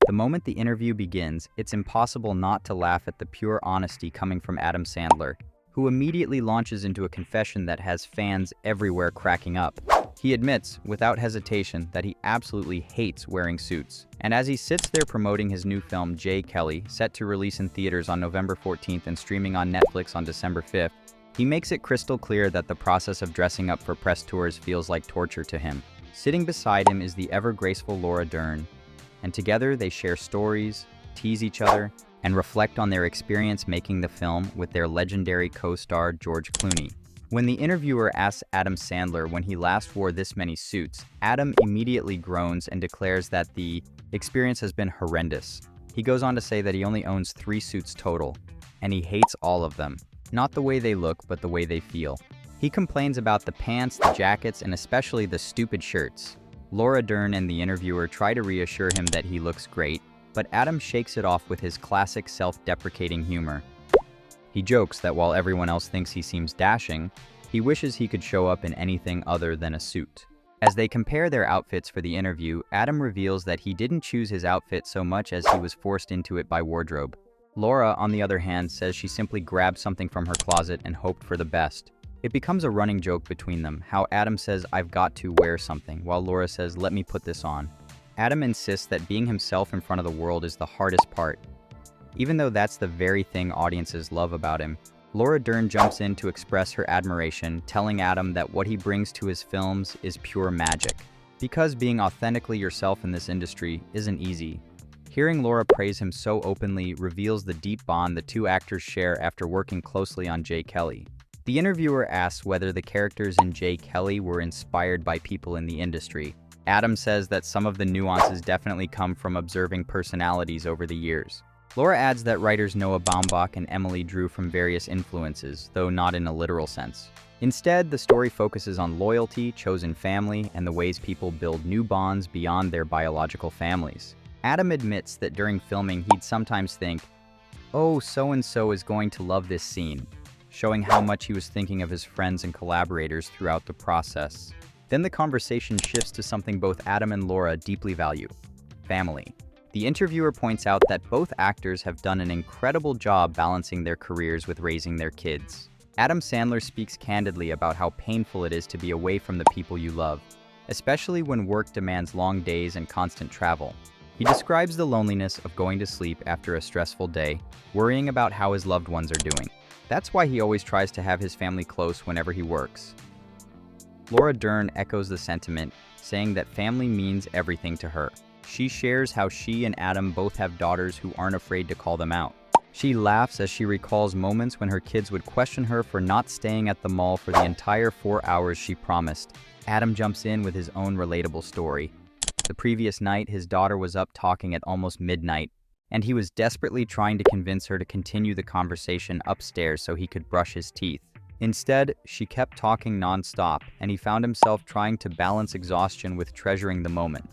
The moment the interview begins, it's impossible not to laugh at the pure honesty coming from Adam Sandler, who immediately launches into a confession that has fans everywhere cracking up. He admits, without hesitation, that he absolutely hates wearing suits. And as he sits there promoting his new film, J. Kelly, set to release in theaters on November 14th and streaming on Netflix on December 5th, he makes it crystal clear that the process of dressing up for press tours feels like torture to him. Sitting beside him is the ever-graceful Laura Dern, and together they share stories, tease each other, and reflect on their experience making the film with their legendary co-star George Clooney. When the interviewer asks Adam Sandler when he last wore this many suits, Adam immediately groans and declares that the experience has been horrendous. He goes on to say that he only owns 3 suits total, and he hates all of them. Not the way they look, but the way they feel. He complains about the pants, the jackets, and especially the stupid shirts. Laura Dern and the interviewer try to reassure him that he looks great, but Adam shakes it off with his classic self-deprecating humor. He jokes that while everyone else thinks he seems dashing, he wishes he could show up in anything other than a suit. As they compare their outfits for the interview, Adam reveals that he didn't choose his outfit so much as he was forced into it by wardrobe. Laura, on the other hand, says she simply grabbed something from her closet and hoped for the best. It becomes a running joke between them, how Adam says, "I've got to wear something," while Laura says, "Let me put this on." Adam insists that being himself in front of the world is the hardest part. Even though that's the very thing audiences love about him, Laura Dern jumps in to express her admiration, telling Adam that what he brings to his films is pure magic. Because being authentically yourself in this industry isn't easy. Hearing Laura praise him so openly reveals the deep bond the two actors share after working closely on J. Kelly. The interviewer asks whether the characters in J. Kelly were inspired by people in the industry. Adam says that some of the nuances definitely come from observing personalities over the years. Laura adds that writers Noah Baumbach and Emily drew from various influences, though not in a literal sense. Instead, the story focuses on loyalty, chosen family, and the ways people build new bonds beyond their biological families. Adam admits that during filming he'd sometimes think, "Oh, so-and-so is going to love this scene," showing how much he was thinking of his friends and collaborators throughout the process. Then the conversation shifts to something both Adam and Laura deeply value: family. The interviewer points out that both actors have done an incredible job balancing their careers with raising their kids. Adam Sandler speaks candidly about how painful it is to be away from the people you love, especially when work demands long days and constant travel. He describes the loneliness of going to sleep after a stressful day, worrying about how his loved ones are doing. That's why he always tries to have his family close whenever he works. Laura Dern echoes the sentiment, saying that family means everything to her. She shares how she and Adam both have daughters who aren't afraid to call them out. She laughs as she recalls moments when her kids would question her for not staying at the mall for the entire 4 hours she promised. Adam jumps in with his own relatable story. The previous night, his daughter was up talking at almost midnight, and he was desperately trying to convince her to continue the conversation upstairs so he could brush his teeth. Instead, she kept talking non-stop, and he found himself trying to balance exhaustion with treasuring the moment.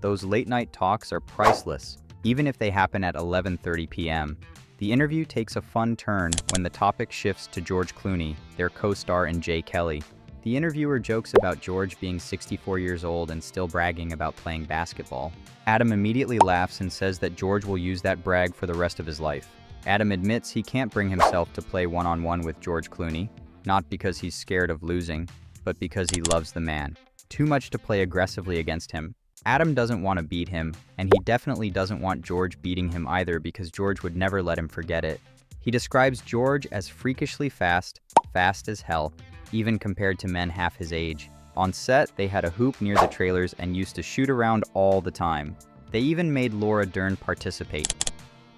Those late-night talks are priceless, even if they happen at 11:30 p.m. The interview takes a fun turn when the topic shifts to George Clooney, their co-star in J. Kelly. The interviewer jokes about George being 64 years old and still bragging about playing basketball. Adam immediately laughs and says that George will use that brag for the rest of his life. Adam admits he can't bring himself to play one-on-one with George Clooney, not because he's scared of losing, but because he loves the man. Too much to play aggressively against him. Adam doesn't want to beat him, and he definitely doesn't want George beating him either because George would never let him forget it. He describes George as freakishly fast, fast as hell, even compared to men half his age. On set, they had a hoop near the trailers and used to shoot around all the time. They even made Laura Dern participate.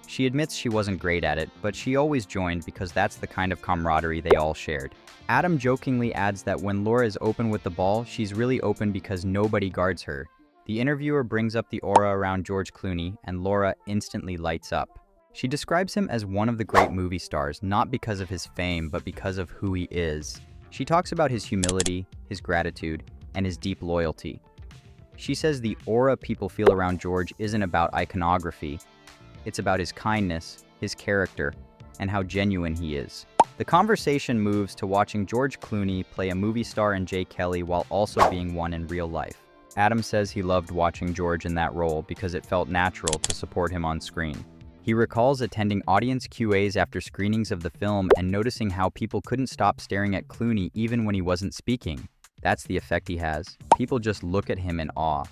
She admits she wasn't great at it, but she always joined because that's the kind of camaraderie they all shared. Adam jokingly adds that when Laura is open with the ball, she's really open because nobody guards her. The interviewer brings up the aura around George Clooney, and Laura instantly lights up. She describes him as one of the great movie stars, not because of his fame, but because of who he is. She talks about his humility, his gratitude, and his deep loyalty. She says the aura people feel around George isn't about iconography. It's about his kindness, his character, and how genuine he is. The conversation moves to watching George Clooney play a movie star in J. Kelly while also being one in real life. Adam says he loved watching George in that role because it felt natural to support him on screen. He recalls attending audience Q&As after screenings of the film and noticing how people couldn't stop staring at Clooney even when he wasn't speaking. That's the effect he has. People just look at him in awe.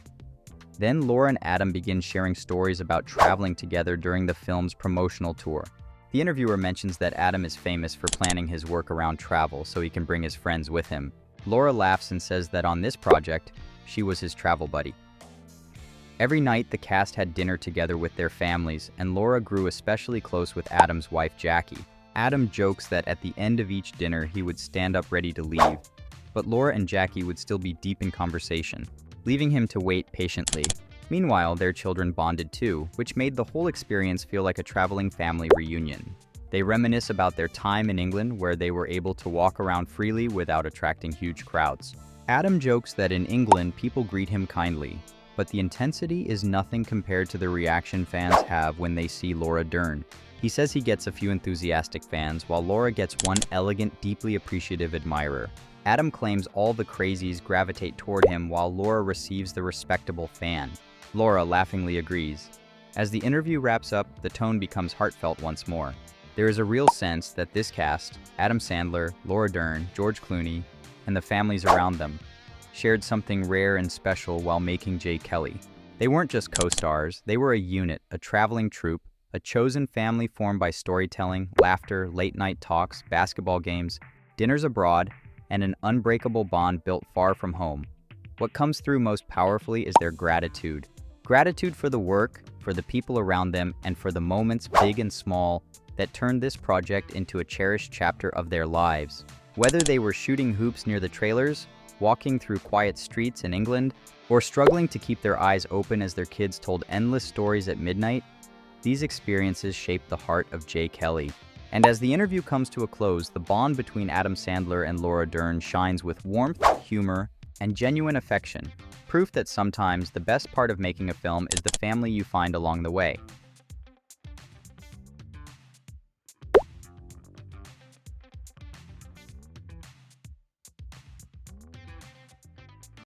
Then Laura and Adam begin sharing stories about traveling together during the film's promotional tour. The interviewer mentions that Adam is famous for planning his work around travel so he can bring his friends with him. Laura laughs and says that on this project, she was his travel buddy. Every night, the cast had dinner together with their families, and Laura grew especially close with Adam's wife, Jackie. Adam jokes that at the end of each dinner, he would stand up ready to leave, but Laura and Jackie would still be deep in conversation, leaving him to wait patiently. Meanwhile, their children bonded too, which made the whole experience feel like a traveling family reunion. They reminisce about their time in England, where they were able to walk around freely without attracting huge crowds. Adam jokes that in England, people greet him kindly, but the intensity is nothing compared to the reaction fans have when they see Laura Dern. He says he gets a few enthusiastic fans, while Laura gets one elegant, deeply appreciative admirer. Adam claims all the crazies gravitate toward him, while Laura receives the respectable fan. Laura laughingly agrees. As the interview wraps up, the tone becomes heartfelt once more. There is a real sense that this cast, Adam Sandler, Laura Dern, George Clooney, and the families around them, shared something rare and special while making J. Kelly. They weren't just co-stars, they were a unit, a traveling troupe, a chosen family formed by storytelling, laughter, late-night talks, basketball games, dinners abroad, and an unbreakable bond built far from home. What comes through most powerfully is their gratitude. Gratitude for the work, for the people around them, and for the moments, big and small, that turned this project into a cherished chapter of their lives. Whether they were shooting hoops near the trailers, walking through quiet streets in England, or struggling to keep their eyes open as their kids told endless stories at midnight, these experiences shaped the heart of J. Kelly. And as the interview comes to a close, the bond between Adam Sandler and Laura Dern shines with warmth, humor, and genuine affection, proof that sometimes the best part of making a film is the family you find along the way.